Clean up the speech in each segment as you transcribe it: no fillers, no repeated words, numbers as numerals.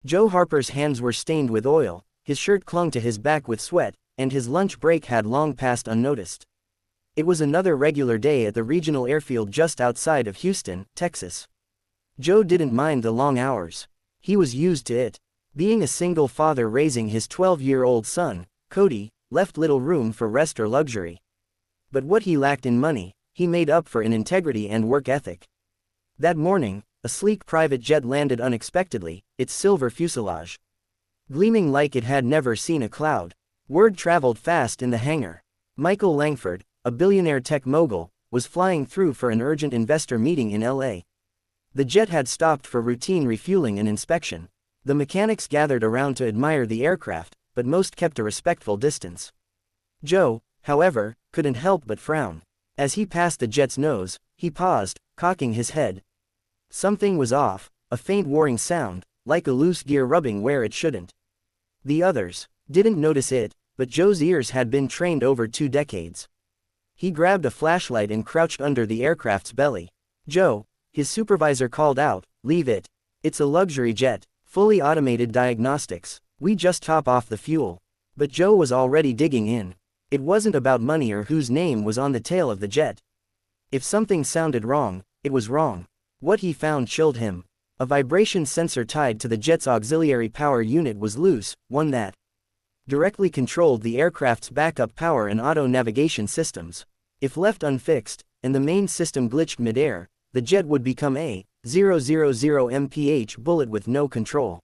Joe Harper's hands were stained with oil, his shirt clung to his back with sweat, and his lunch break had long passed unnoticed. It was another regular day at the regional airfield just outside of Houston, Texas. Joe didn't mind the long hours. He was used to it. Being a single father raising his 12-year-old son, Cody, left little room for rest or luxury. But what he lacked in money, he made up for in integrity and work ethic. That morning, a sleek private jet landed unexpectedly, its silver fuselage gleaming like it had never seen a cloud. Word traveled fast in the hangar. Michael Langford, a billionaire tech mogul, was flying through for an urgent investor meeting in LA. The jet had stopped for routine refueling and inspection. The mechanics gathered around to admire the aircraft, but most kept a respectful distance. Joe, however, couldn't help but frown. As he passed the jet's nose, he paused, cocking his head. Something was off, a faint whirring sound, like a loose gear rubbing where it shouldn't. The others didn't notice it, but Joe's ears had been trained over 2 decades. He grabbed a flashlight and crouched under the aircraft's belly. "Joe," his supervisor called out, "leave it. It's a luxury jet, fully automated diagnostics. We just top off the fuel." But Joe was already digging in. It wasn't about money or whose name was on the tail of the jet. If something sounded wrong, it was wrong. What he found chilled him. A vibration sensor tied to the jet's auxiliary power unit was loose, one that directly controlled the aircraft's backup power and auto-navigation systems. If left unfixed, and the main system glitched mid-air, the jet would become a 000 mph bullet with no control.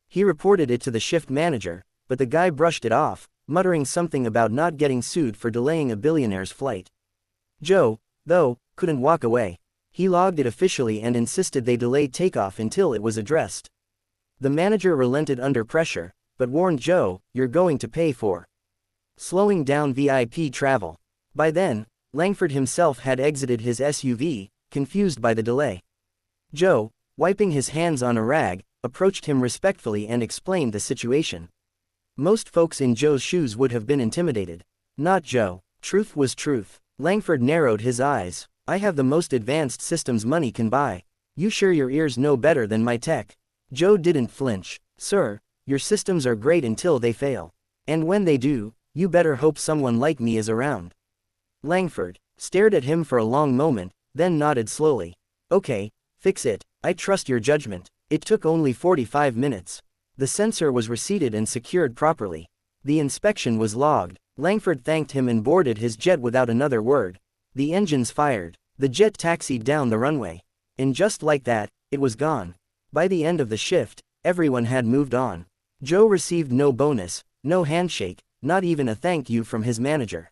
He reported it to the shift manager, but the guy brushed it off, muttering something about not getting sued for delaying a billionaire's flight. Joe, though, couldn't walk away. He logged it officially and insisted they delay takeoff until it was addressed. The manager relented under pressure, but warned Joe, "You're going to pay for slowing down VIP travel." By then, Langford himself had exited his SUV, confused by the delay. Joe, wiping his hands on a rag, approached him respectfully and explained the situation. Most folks in Joe's shoes would have been intimidated. Not Joe. Truth was truth. Langford narrowed his eyes. "I have the most advanced systems money can buy. You sure your ears know better than my tech?" Joe didn't flinch. "Sir, your systems are great until they fail. And when they do, you better hope someone like me is around." Langford stared at him for a long moment, then nodded slowly. "Okay, fix it. I trust your judgment." It took only 45 minutes. The sensor was reseated and secured properly. The inspection was logged. Langford thanked him and boarded his jet without another word. The engines fired. The jet taxied down the runway. And just like that, it was gone. By the end of the shift, everyone had moved on. Joe received no bonus, no handshake, not even a thank you from his manager.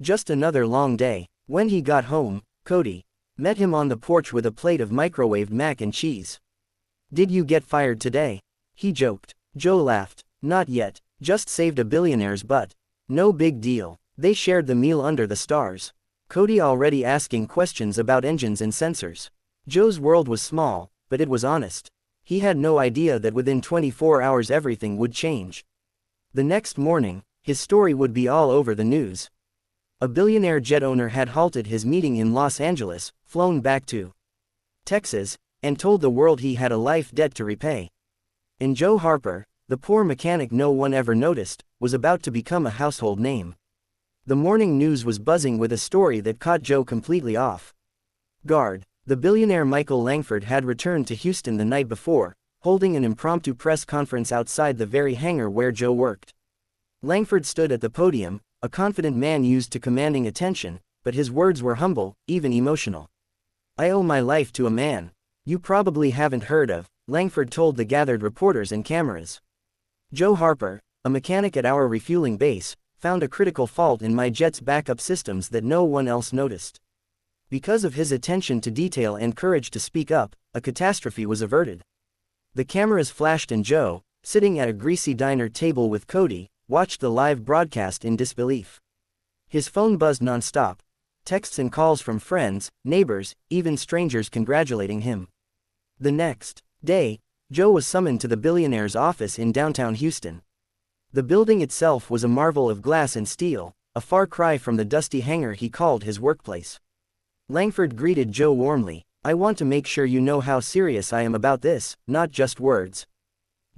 Just another long day. When he got home, Cody met him on the porch with a plate of microwaved mac and cheese. "Did you get fired today?" he joked. Joe laughed. "Not yet, just saved a billionaire's butt. No big deal." They shared the meal under the stars. Cody already asking questions about engines and sensors. Joe's world was small, but it was honest. He had no idea that within 24 hours everything would change. The next morning, his story would be all over the news. A billionaire jet owner had halted his meeting in Los Angeles, flown back to Texas, and told the world he had a life debt to repay. And Joe Harper, the poor mechanic no one ever noticed, was about to become a household name. The morning news was buzzing with a story that caught Joe completely off guard. The billionaire Michael Langford had returned to Houston the night before, holding an impromptu press conference outside the very hangar where Joe worked. Langford stood at the podium, a confident man used to commanding attention, but his words were humble, even emotional. "I owe my life to a man you probably haven't heard of," Langford told the gathered reporters and cameras. "Joe Harper, a mechanic at our refueling base, found a critical fault in my jet's backup systems that no one else noticed. Because of his attention to detail and courage to speak up, a catastrophe was averted." The cameras flashed and Joe, sitting at a greasy diner table with Cody, watched the live broadcast in disbelief. His phone buzzed non-stop. Texts and calls from friends, neighbors, even strangers congratulating him. The next day, Joe was summoned to the billionaire's office in downtown Houston. The building itself was a marvel of glass and steel, a far cry from the dusty hangar he called his workplace. Langford greeted Joe warmly. "I want to make sure you know how serious I am about this, not just words."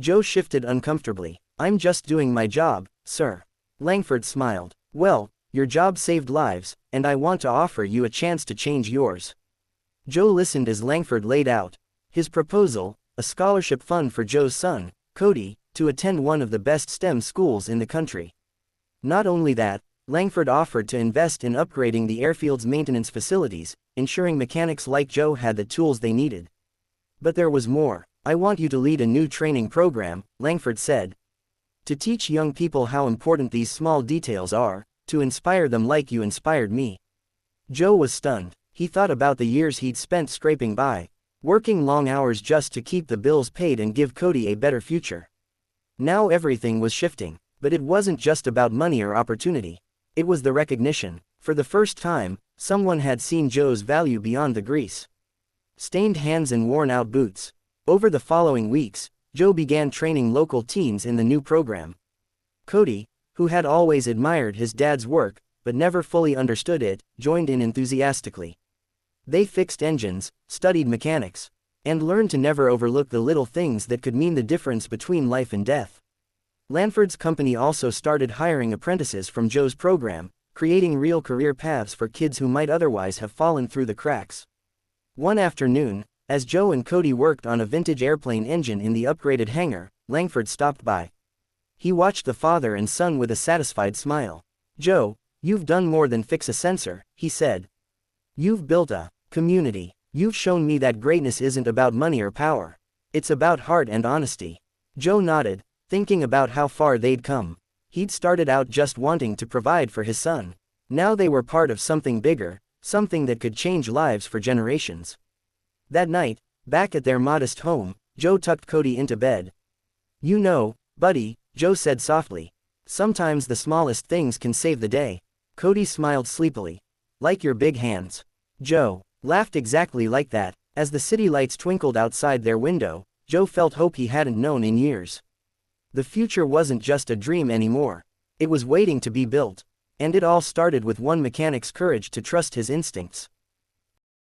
Joe shifted uncomfortably. I'm just doing my job, sir. Langford smiled. Well, your job saved lives, and I want to offer you a chance to change yours. Joe listened as Langford laid out his proposal, a scholarship fund for Joe's son, Cody, to attend one of the best STEM schools in the country. Not only that, Langford offered to invest in upgrading the airfield's maintenance facilities, ensuring mechanics like Joe had the tools they needed. But there was more. I want you to lead a new training program, Langford said. To teach young people how important these small details are, to inspire them like you inspired me. Joe was stunned. He thought about the years he'd spent scraping by, working long hours just to keep the bills paid and give Cody a better future. Now everything was shifting, but it wasn't just about money or opportunity. It was the recognition. For the first time, someone had seen Joe's value beyond the grease, stained hands and worn-out boots. Over the following weeks, Joe began training local teens in the new program. Cody, who had always admired his dad's work, but never fully understood it, joined in enthusiastically. They fixed engines, studied mechanics, and learned to never overlook the little things that could mean the difference between life and death. Langford's company also started hiring apprentices from Joe's program, creating real career paths for kids who might otherwise have fallen through the cracks. One afternoon, as Joe and Cody worked on a vintage airplane engine in the upgraded hangar, Langford stopped by. He watched the father and son with a satisfied smile. Joe, you've done more than fix a sensor, he said. You've built a community. You've shown me that greatness isn't about money or power. It's about heart and honesty. Joe nodded, thinking about how far they'd come. He'd started out just wanting to provide for his son. Now they were part of something bigger, something that could change lives for generations. That night, back at their modest home, Joe tucked Cody into bed. You know, buddy, Joe said softly, sometimes the smallest things can save the day. Cody smiled sleepily. Like your big hands. Joe laughed exactly like that. As the city lights twinkled outside their window, Joe felt hope he hadn't known in years. The future wasn't just a dream anymore. It was waiting to be built. And it all started with one mechanic's courage to trust his instincts.